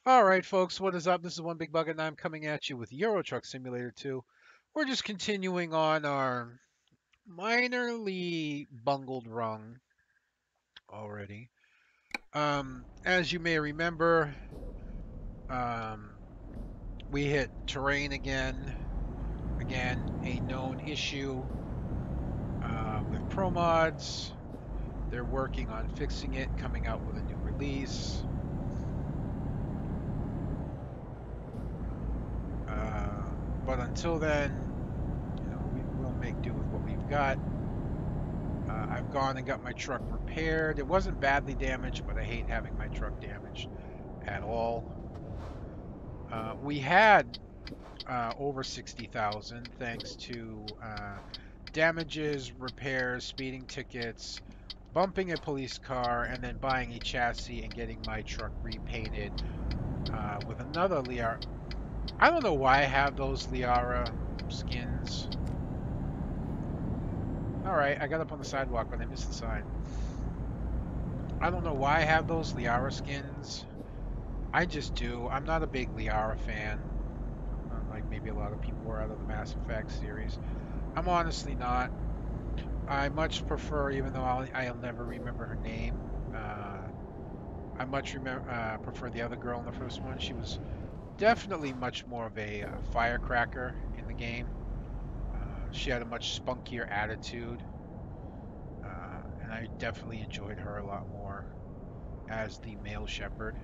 Alright folks, what is up? This is One Big Bucket and I'm coming at you with Euro Truck Simulator 2. We're just continuing on our minorly bungled run already. As you may remember, um, we hit terrain again. Again, a known issue with Pro Mods. They're working on fixing it, coming out with a new release. But until then, we'll make do with what we've got. I've gone and got my truck repaired. It wasn't badly damaged, but I hate having my truck damaged at all. We had over 60,000 thanks to damages, repairs, speeding tickets, bumping a police car, and then buying a chassis and getting my truck repainted with another Liara. I don't know why I have those Liara skins. Alright, I got up on the sidewalk, but I missed the sign. I don't know why I have those Liara skins. I just do. I'm not a big Liara fan. Like maybe a lot of people were out of the Mass Effect series. I'm honestly not. I much prefer, even though I'll never remember her name, I much prefer the other girl in the first one. She was definitely much more of a firecracker in the game. She had a much spunkier attitude, and I definitely enjoyed her a lot more as the male shepherd.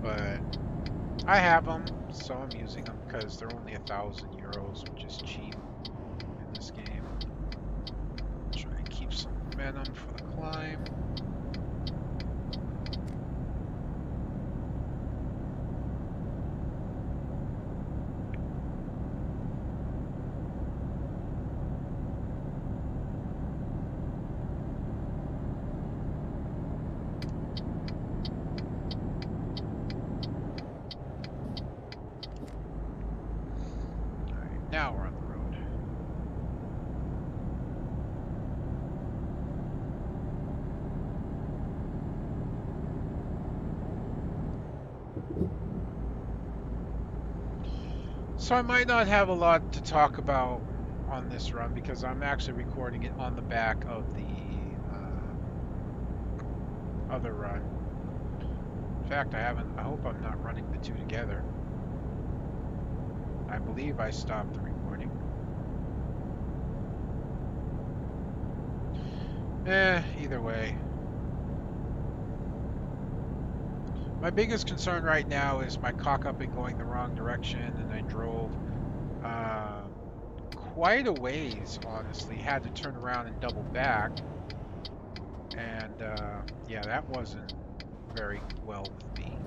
But I have them, so I'm using them because they're only 1,000 euros, which is cheap in this game. Try and keep some momentum for the climb. Now we're on the road. So I might not have a lot to talk about on this run because I'm actually recording it on the back of the other run. In fact, I hope I'm not running the two together. I believe I stopped the recording. Either way. My biggest concern right now is my cock-upping going the wrong direction, and I drove quite a ways, honestly. Had to turn around and double back. And yeah, that wasn't very well with me.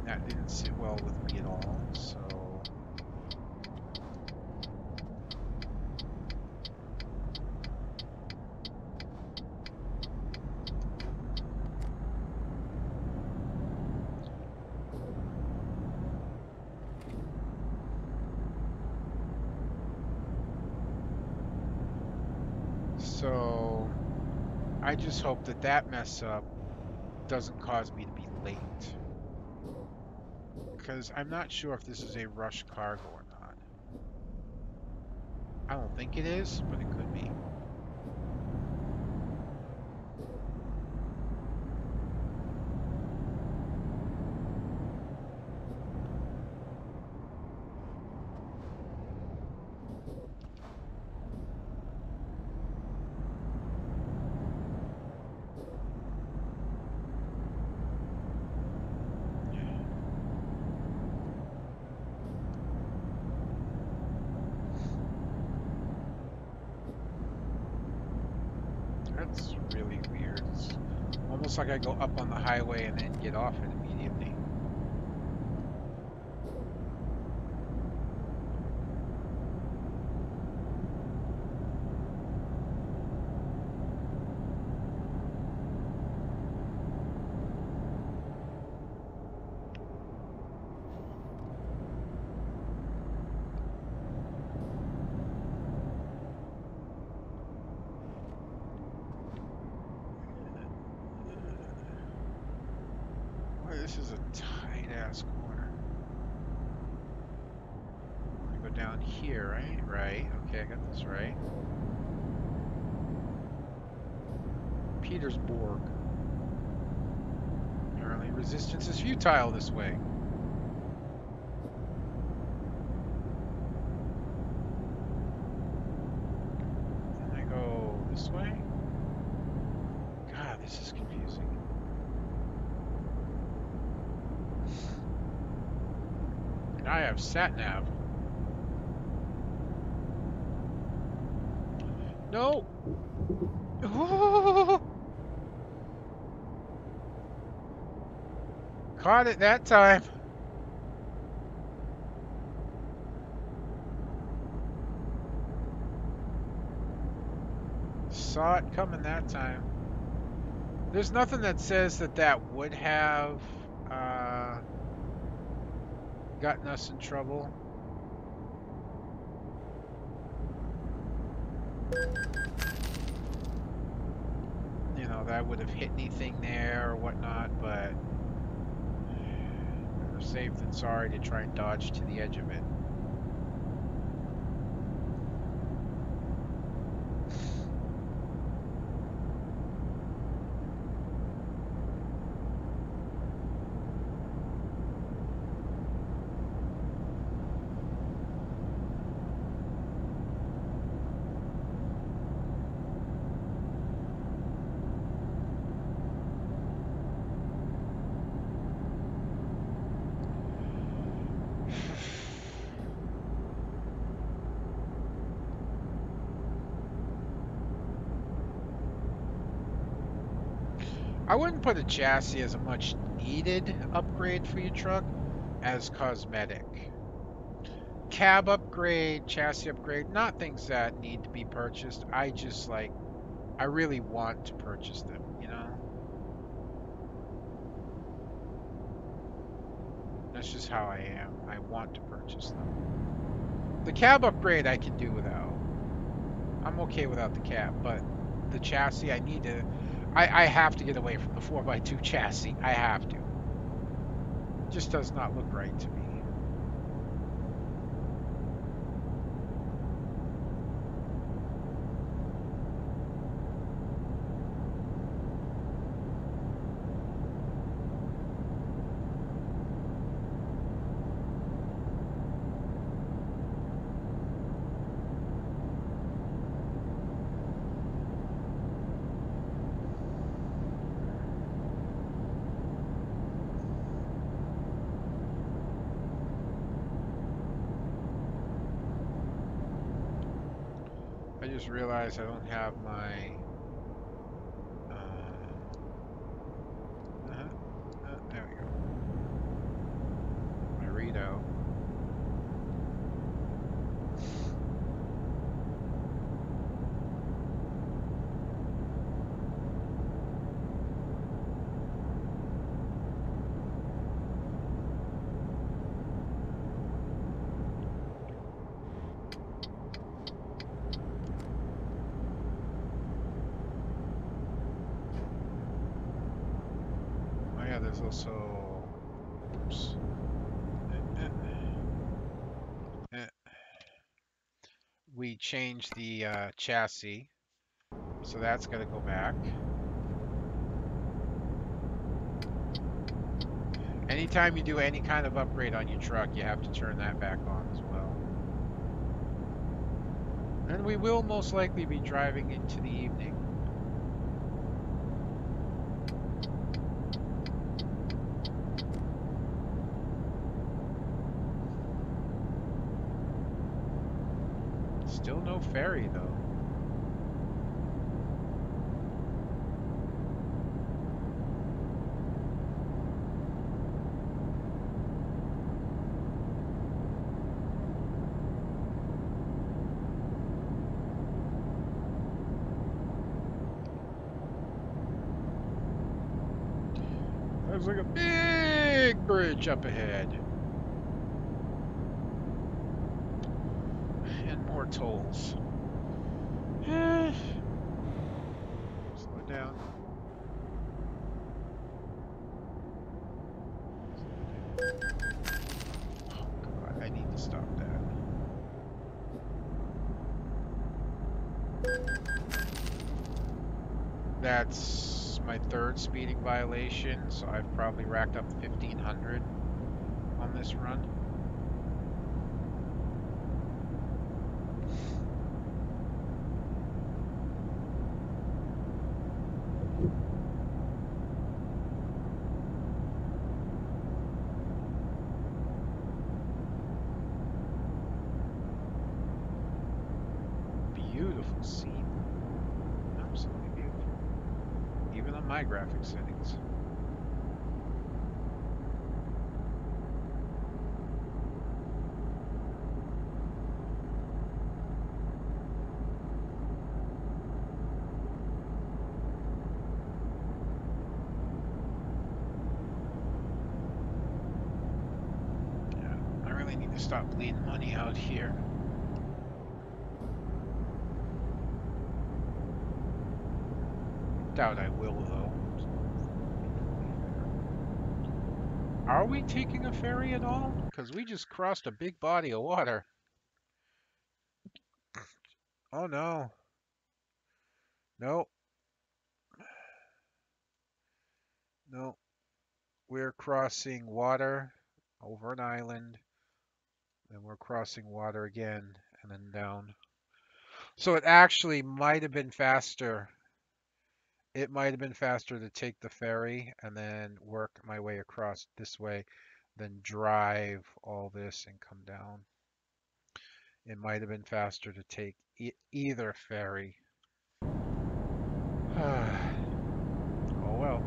That didn't sit well with me at all, so... So, I just hope that that mess up doesn't cause me to be late. Because I'm not sure if this is a rush cargo or not. I don't think it is, but it could be. That's really weird. It's almost like I go up on the highway and then get off it immediately. This is a tight ass corner. I'm gonna go down here, right? Right. Okay, I got this right. Petersburg. Apparently resistance is futile this way. And I go this way? God, this is confusing. And I have sat nav. No! Ooh! Caught it that time. Saw it coming that time. There's nothing that says that that would have gotten us in trouble. You know, that would have hit anything there or whatnot, but better safe than sorry to try and dodge to the edge of it. I wouldn't put a chassis as a much needed upgrade for your truck as cosmetic. Cab upgrade, chassis upgrade, not things that need to be purchased. I just like, I really want to purchase them, you know? That's just how I am. I want to purchase them. The cab upgrade I can do without. I'm okay without the cab, but the chassis I need to, I have to get away from the 4x2 chassis. I have to. It just does not look right to me. I just realized I don't have my there we go. My readout. Oh yeah, there's also oops. We changed the chassis, so that's got to go back. Anytime you do any kind of upgrade on your truck, you have to turn that back on as well. And we will most likely be driving into the evening. Still no ferry though. There's like a big bridge up ahead. And more tolls. Slow down. stop that. That's my third speeding violation, so I've probably racked up 1,500 on this run. Beautiful scene. Absolutely beautiful. Even on my graphic settings. Yeah, I really need to stop bleeding money out here. Doubt I will, though. Are we taking a ferry at all? Because we just crossed a big body of water. Oh no. No. No. We're crossing water over an island. Then we're crossing water again and then down. So it actually might have been faster. It might have been faster to take the ferry and then work my way across this way than drive all this and come down. It might have been faster to take either ferry. Oh well.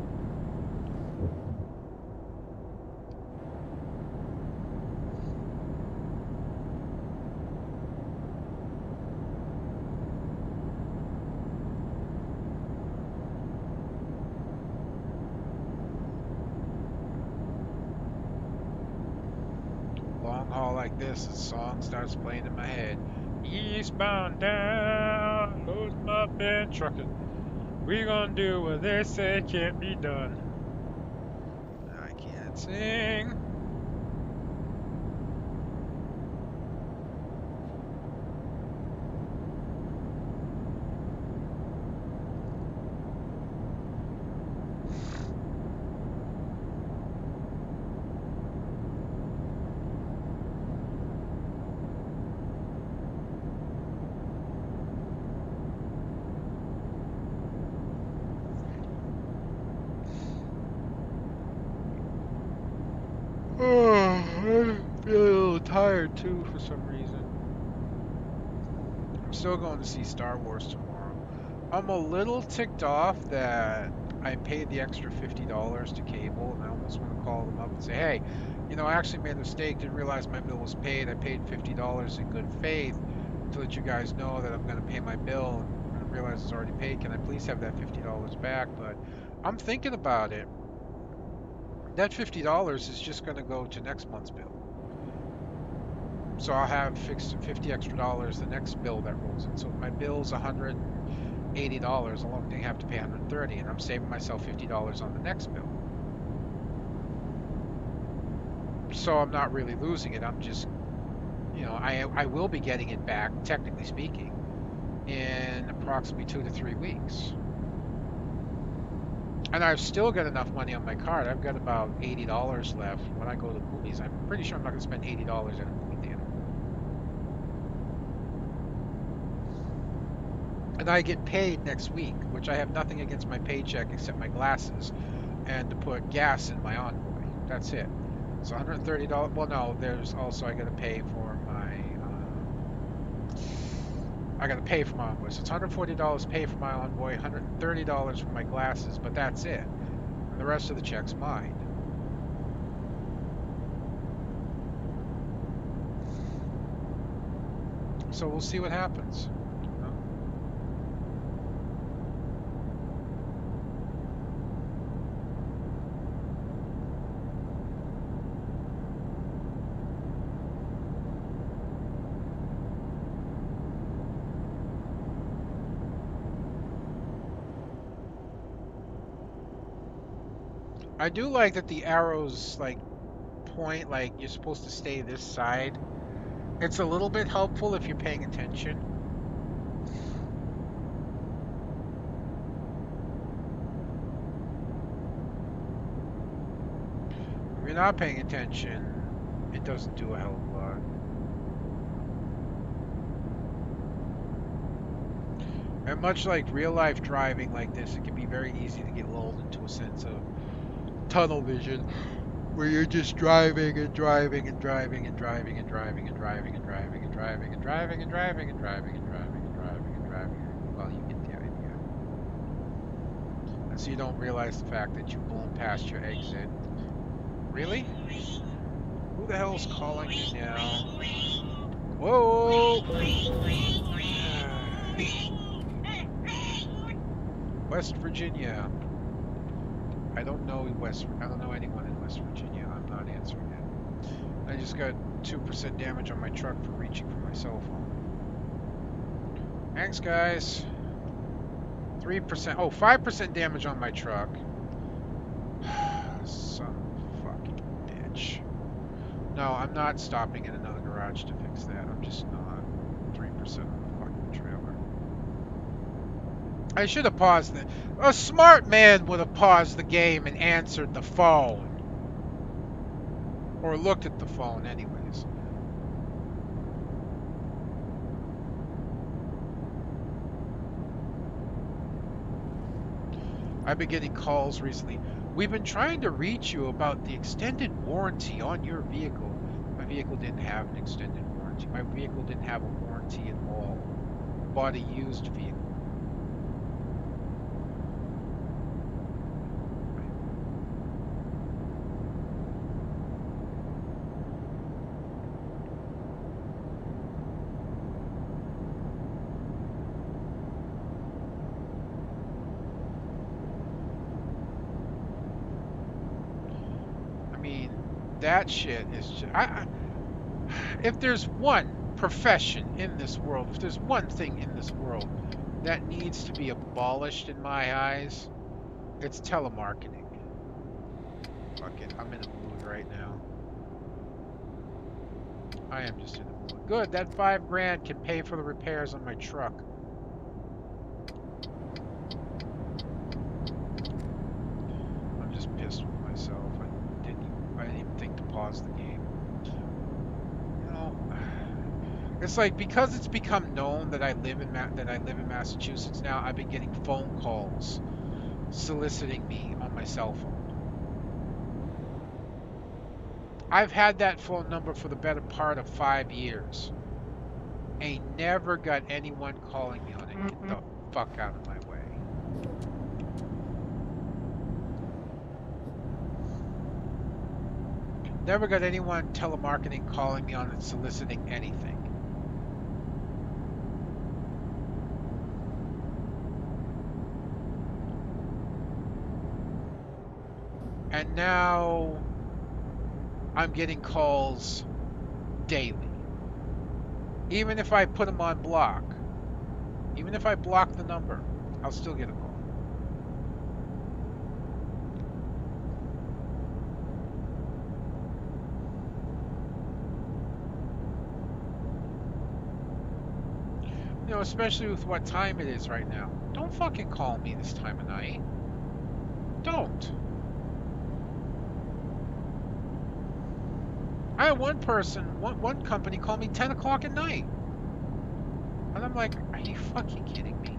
Long haul like this, a song starts playing in my head. Eastbound down, load them up and trucking. We gonna do what they say can't be done. I can't sing. Oh, I feel a little tired too for some reason. I'm still going to see Star Wars tomorrow. I'm a little ticked off that I paid the extra $50 to cable, and I almost want to call them up and say, hey, you know, I actually made a mistake, didn't realize my bill was paid. I paid $50 in good faith to let you guys know that I'm going to pay my bill, and I realize it's already paid. Can I please have that $50 back? But I'm thinking about it. That $50 is just going to go to next month's bill. So I'll have fixed 50 extra dollars the next bill that rolls in. So if my bill's $180, I'll only have to pay $130, and I'm saving myself $50 on the next bill. So I'm not really losing it. I'm just, you know, I will be getting it back, technically speaking, in approximately 2 to 3 weeks. And I've still got enough money on my card. I've got about $80 left when I go to the movies. I'm pretty sure I'm not going to spend $80 at a movie theater. And I get paid next week, which I have nothing against my paycheck except my glasses and to put gas in my Envoy. That's it. So $130. Well, no, there's also I got to pay for my. I got to pay for my Envoy. So it's $140 pay for my Envoy, $130 for my glasses, but that's it. And the rest of the check's mine. So we'll see what happens. I do like that the arrows like point like you're supposed to stay this side It's a little bit helpful if you're paying attention. If you're not paying attention, it doesn't do a hell of a lot. And much like real life driving like this, it can be very easy to get lulled into a sense of tunnel vision where you're just driving and driving and driving and driving and driving and driving and driving and driving and driving and driving and driving and driving and driving and driving. Well, you get the idea. And so you don't realize the fact that you've blown past your exit. Really? Who the hell's calling me now? Whoa! West Virginia. I don't know anyone in West Virginia. I'm not answering it. I just got 2% damage on my truck for reaching for my cell phone. Thanks, guys. 3%. Oh, 5% damage on my truck. Son of a fucking bitch. No, I'm not stopping in another garage to fix that. I'm just not. 3% on the fucking trailer. I should have paused it. A smart man would have paused the game and answered the phone. Or looked at the phone anyways. I've been getting calls recently. We've been trying to reach you about the extended warranty on your vehicle. My vehicle didn't have an extended warranty. My vehicle didn't have a warranty at all. Bought a used vehicle. That shit is just, if there's one profession in this world, if there's one thing in this world that needs to be abolished in my eyes, it's telemarketing. Fuck it, I'm in a mood right now. I am just in a mood. Good, that $5,000 can pay for the repairs on my truck. I'm just pissed with myself. I didn't even think to pause the game. You know, it's like because it's become known that I live in Massachusetts now. I've been getting phone calls soliciting me on my cell phone. I've had that phone number for the better part of 5 years. Ain't never got anyone calling me on it. Get the fuck out of my way. Never got anyone telemarketing calling me on it soliciting anything. And now I'm getting calls daily. Even if I put them on block. Even if I block the number, I'll still get a call. You know, especially with what time it is right now. Don't fucking call me this time of night. Don't. I had one company call me 10 o'clock at night. And I'm like, are you fucking kidding me?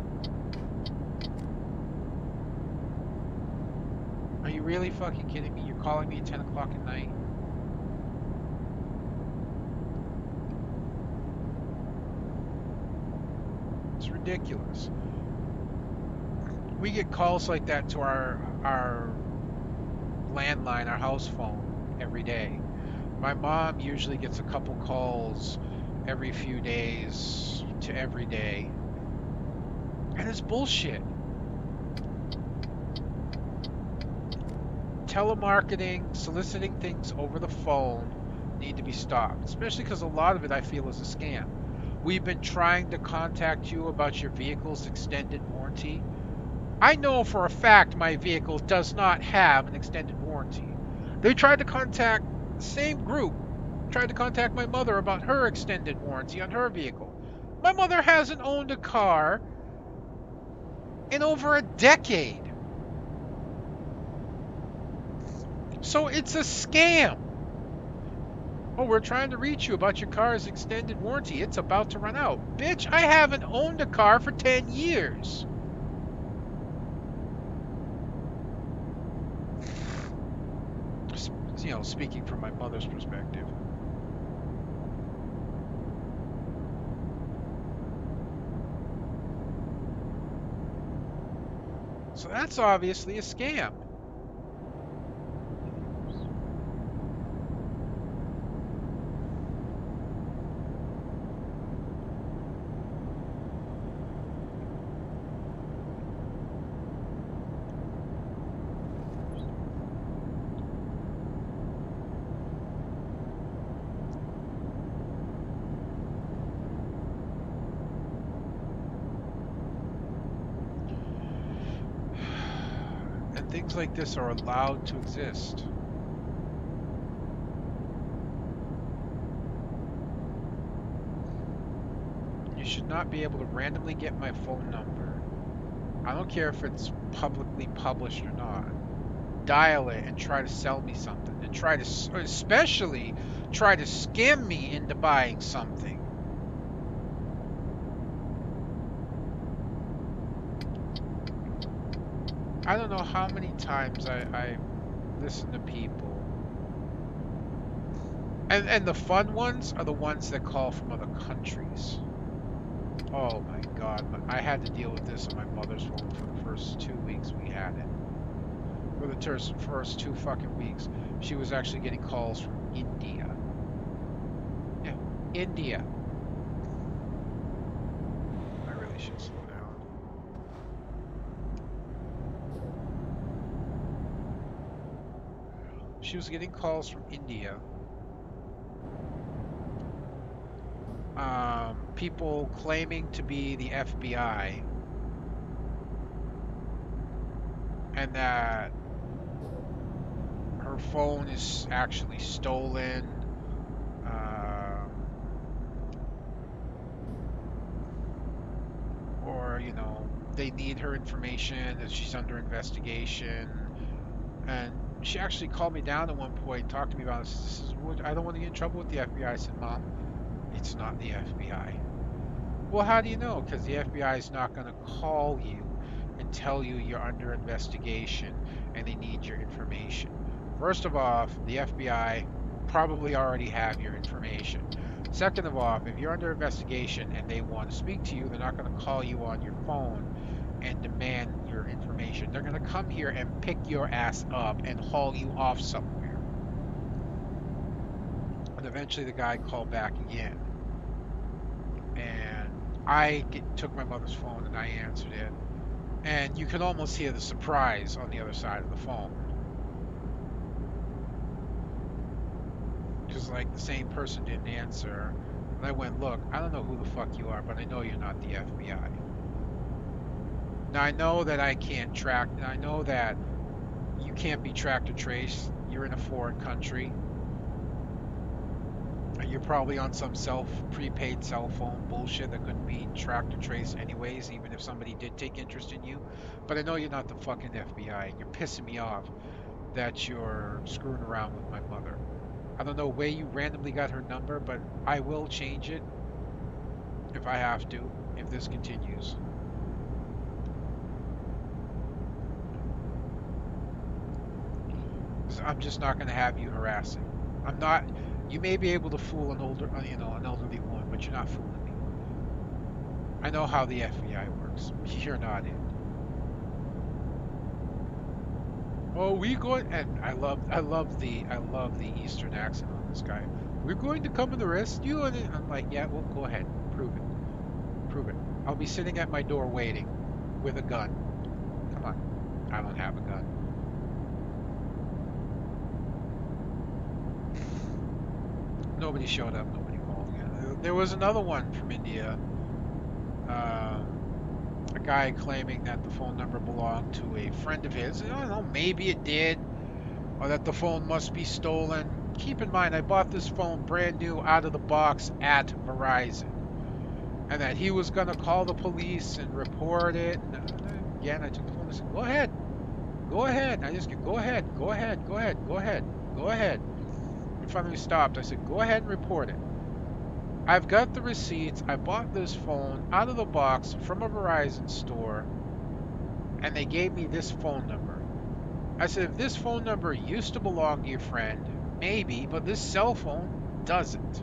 Are you really fucking kidding me? You're calling me at 10 o'clock at night? It's ridiculous. We get calls like that to our landline, our house phone, every day. My mom usually gets a couple calls every few days to every day. And it's bullshit. Telemarketing, soliciting things over the phone need to be stopped. Especially because a lot of it I feel is a scam. We've been trying to contact you about your vehicle's extended warranty. I know for a fact my vehicle does not have an extended warranty. They tried to contact the same group Tried to contact my mother about her extended warranty on her vehicle. My mother hasn't owned a car in over a decade. So it's a scam. Oh, we're trying to reach you about your car's extended warranty. It's about to run out. Bitch, I haven't owned a car for 10 years. You know, speaking from my mother's perspective. So that's obviously a scam. And things like this are allowed to exist. You should not be able to randomly get my phone number. I don't care if it's publicly published or not. Dial it and try to sell me something. And try to, especially, try to scam me into buying something. I don't know how many times I listen to people. And the fun ones are the ones that call from other countries. Oh my god, I had to deal with this on my mother's phone for the first 2 weeks we had it. For the first 2 fucking weeks, she was actually getting calls from India. Yeah, India. I really should slow down. She was getting calls from India. People claiming to be the FBI. And that her phone is actually stolen. Or, you know, they need her information, that she's under investigation. And she actually called me down at one point and talked to me about this. This is what I don't want to get in trouble with the FBI. I said, Mom, it's not the FBI. Well, how do you know? Because the FBI is not going to call you and tell you you're under investigation and they need your information. First of all, the FBI probably already have your information. Second of all, if you're under investigation and they want to speak to you, they're not going to call you on your phone and demand your information. They're going to come here and pick your ass up and haul you off somewhere. And eventually the guy called back again. And I took my mother's phone and I answered it. And you could almost hear the surprise on the other side of the phone. Because, like, the same person didn't answer. And I went, look, I don't know who the fuck you are, but I know you're not the FBI. Now, I know that I can't track, and I know that you can't be tracked or traced. You're in a foreign country. You're probably on some prepaid cell phone bullshit that couldn't be tracked or traced anyways, even if somebody did take interest in you. But I know you're not the fucking FBI, and you're pissing me off that you're screwing around with my mother. I don't know where you randomly got her number, but I will change it if I have to, if this continues. I'm just not going to have you harassing. I'm not. You may be able to fool an older, an elderly woman, but you're not fooling me. I know how the FBI works. You're not it. Oh, we going, and I love the Eastern accent on this guy. We're going to come and arrest you, and I'm like, yeah, well, go ahead, prove it. I'll be sitting at my door waiting with a gun. Come on, I don't have a gun. Nobody showed up. Nobody called again. There was another one from India. A guy claiming that the phone number belonged to a friend of his. I don't know, maybe it did, or that the phone must be stolen. keep in mind, I bought this phone brand new out of the box at Verizon. And that he was going to call the police and report it. And again, I took the phone and said, go ahead. Go ahead. I just get, go ahead. Go ahead. Go ahead. Go ahead. Go ahead. He finally stopped. I said, go ahead and report it. I've got the receipts. I bought this phone out of the box from a Verizon store. And they gave me this phone number. I said, if this phone number used to belong to your friend, maybe, but this cell phone doesn't.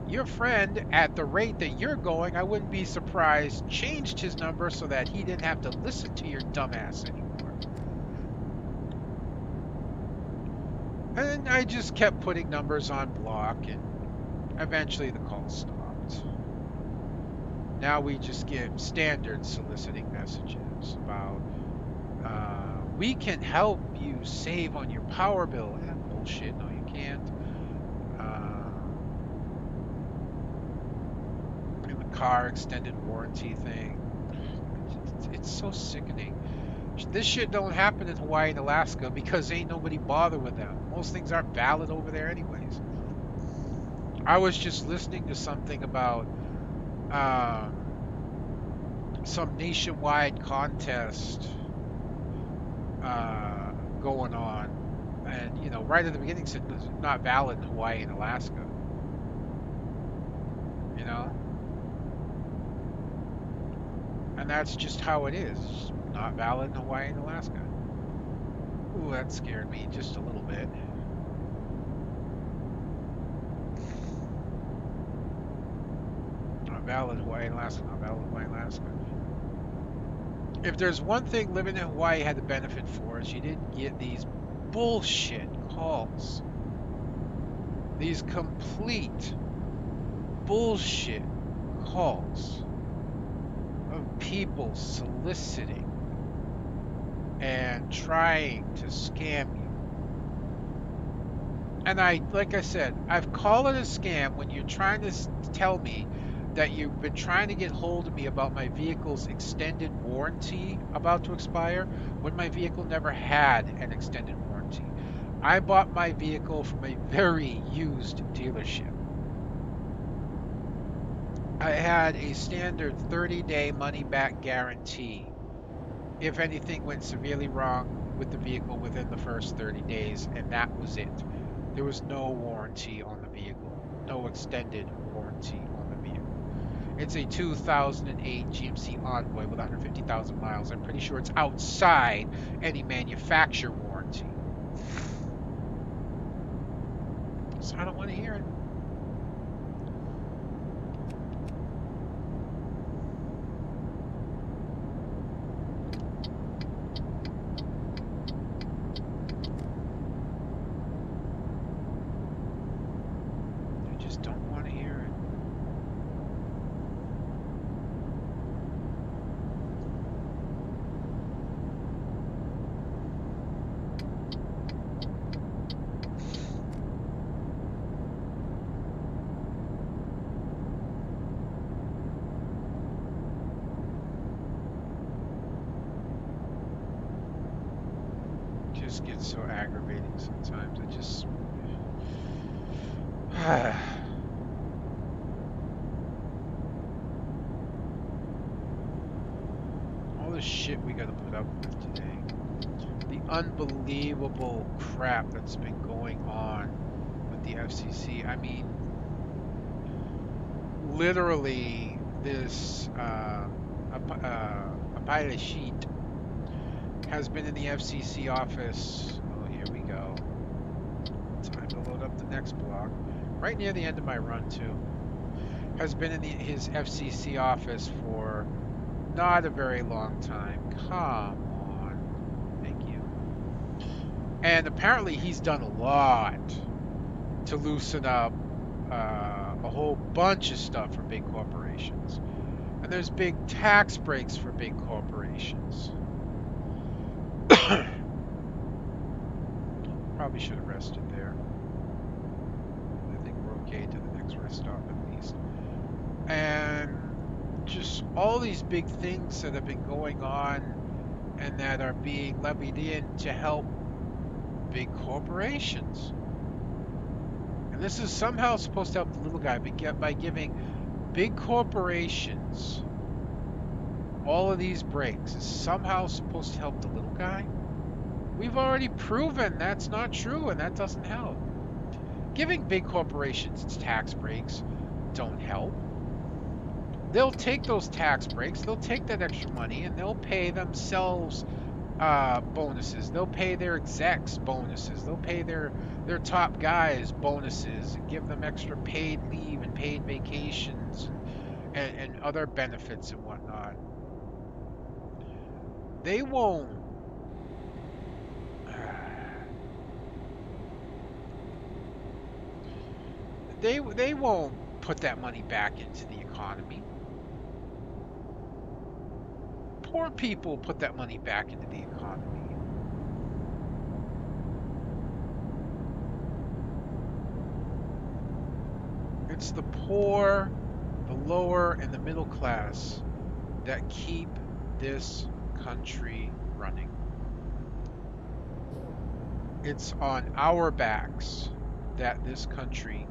Your friend, at the rate that you're going, I wouldn't be surprised, changed his number so that he didn't have to listen to your dumbass anymore. And I just kept putting numbers on block, and eventually the call stopped. Now we just get standard soliciting messages about, we can help you save on your power bill. Bullshit, no you can't. Car extended warranty thing. It's so sickening. This shit don't happen in Hawaii and Alaska because ain't nobody bother with them. Most things aren't valid over there anyways. I was just listening to something about some nationwide contest going on, and you know, right at the beginning said it's not valid in Hawaii and Alaska. You know? And that's just how it is. It's not valid in Hawaii and Alaska. Ooh, that scared me just a little bit. Not valid in Hawaii and Alaska. Not valid in Hawaii and Alaska. If there's one thing living in Hawaii had the benefit for is you didn't get these bullshit calls. These complete bullshit calls of people soliciting and trying to scam you. And like I said, I've called it a scam when you're trying to tell me that you've been trying to get hold of me about my vehicle's extended warranty about to expire, when my vehicle never had an extended warranty. I bought my vehicle from a very used dealership. I had a standard 30-day money-back guarantee if anything went severely wrong with the vehicle within the first 30 days, and that was it. There was no warranty on the vehicle, no extended warranty on the vehicle. It's a 2008 GMC Envoy with 150,000 miles. I'm pretty sure it's outside any manufacturer warranty. So I don't want to hear it. Gets so aggravating sometimes. I just all the shit we gotta put up with today, the unbelievable crap that's been going on with the FCC. I mean, literally this a pilot sheet has been in the FCC office. Oh, here we go. Time to load up the next block. Right near the end of my run, too. Has been in his FCC office for not a very long time. Come on. Thank you. And apparently he's done a lot to loosen up a whole bunch of stuff for big corporations. And there's big tax breaks for big corporations. Probably should have rested there. I think we're okay to the next rest stop at least. And just all these big things that have been going on and that are being levied in to help big corporations. And this is somehow supposed to help the little guy by giving big corporations all of these breaks is somehow supposed to help the little guy. We've already proven that's not true and that doesn't help. Giving big corporations tax breaks don't help. They'll take those tax breaks, they'll take that extra money, and they'll pay themselves bonuses. They'll pay their execs bonuses. They'll pay their top guys bonuses and give them extra paid leave and paid vacations and other benefits and whatnot. They won't. They won't put that money back into the economy. Poor people put that money back into the economy. It's the poor, the lower, and the middle class that keep this country running. It's on our backs that this country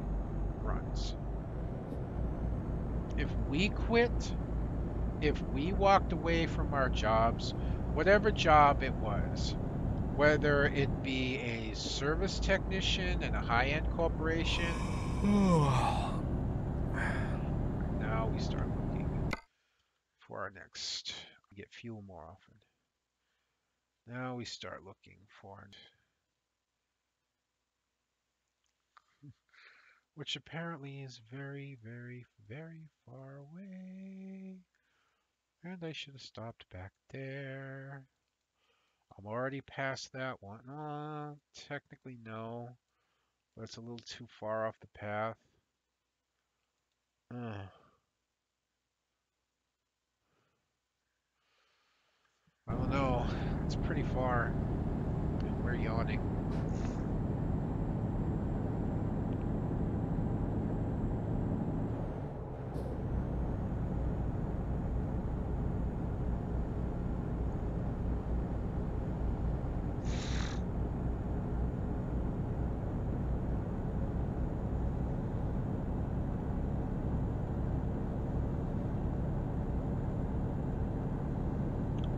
runs. If we quit, if we walked away from our jobs, whatever job it was, whether it be a service technician in a high-end corporation, now we start looking for our next, get fuel more often. Now we start looking for, which apparently is very, very, very far away. And I should have stopped back there. I'm already past that one. Technically no, but it's a little too far off the path. Uh, I don't know. It's pretty far. We're yawning.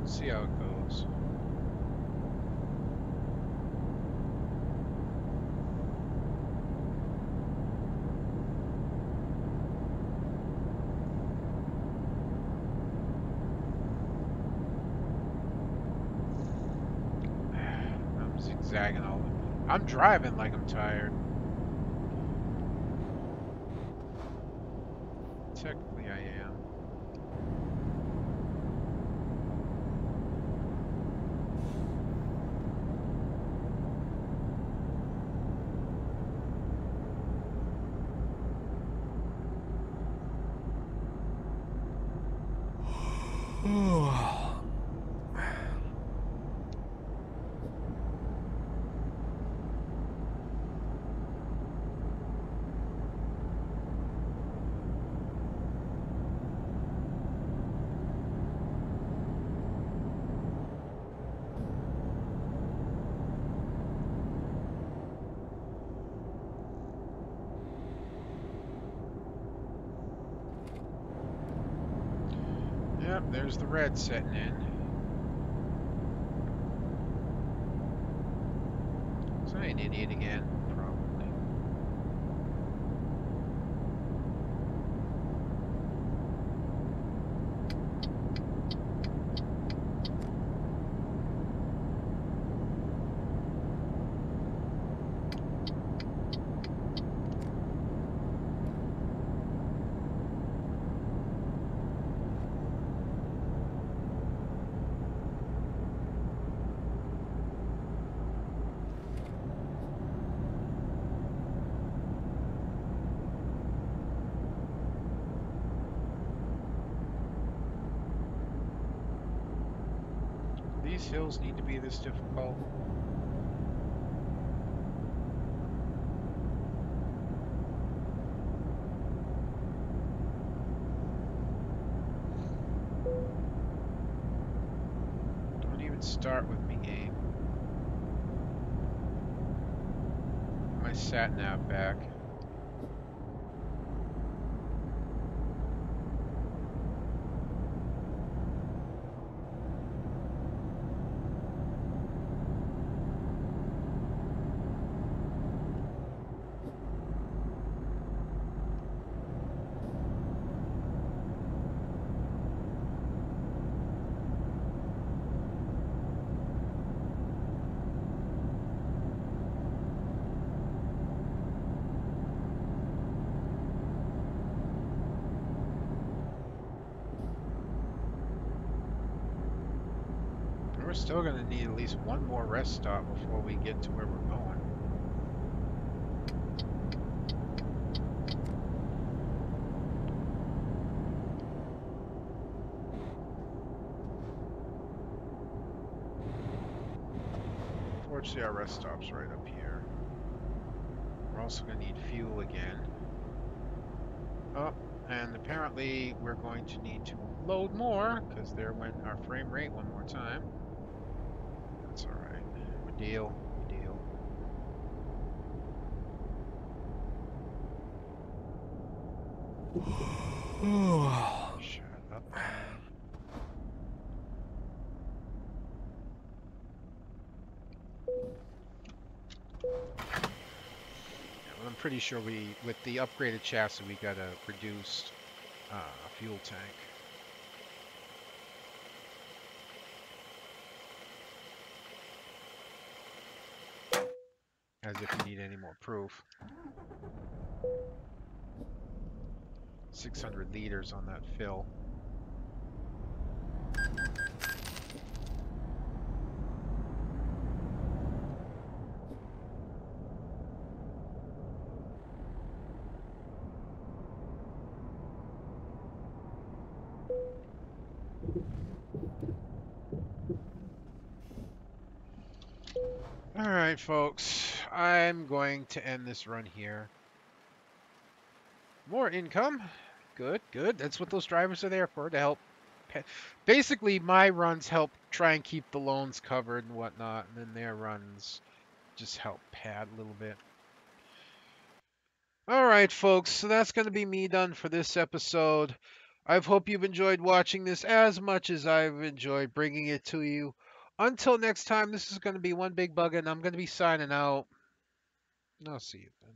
See how it goes. I'm zigzagging all the... I'm driving like I'm tired. Technically I am. Yep, there's the red setting in. Was I an idiot again? Probably. These hills need to be this difficult. Don't even start with me, game. My sat nav back. still going to need at least one more rest stop before we get to where we're going. Fortunately, our rest stop's right up here. We're also going to need fuel again. Oh, and apparently we're going to need to load more, because there went our frame rate one more time. That's alright. We deal. We deal. Shut up. Well, I'm pretty sure with the upgraded chassis, we got a reduced fuel tank. As if you need any more proof. 600 liters on that fill. Alright, folks. I'm going to end this run here. More income. Good, good. That's what those drivers are there for, to help. Basically, my runs help try and keep the loans covered and whatnot, and then their runs just help pad a little bit. Alright, folks. So that's going to be me done for this episode. I hope you've enjoyed watching this as much as I've enjoyed bringing it to you. Until next time, this is going to be One Big Bug, and I'm going to be signing out. I'll see you then.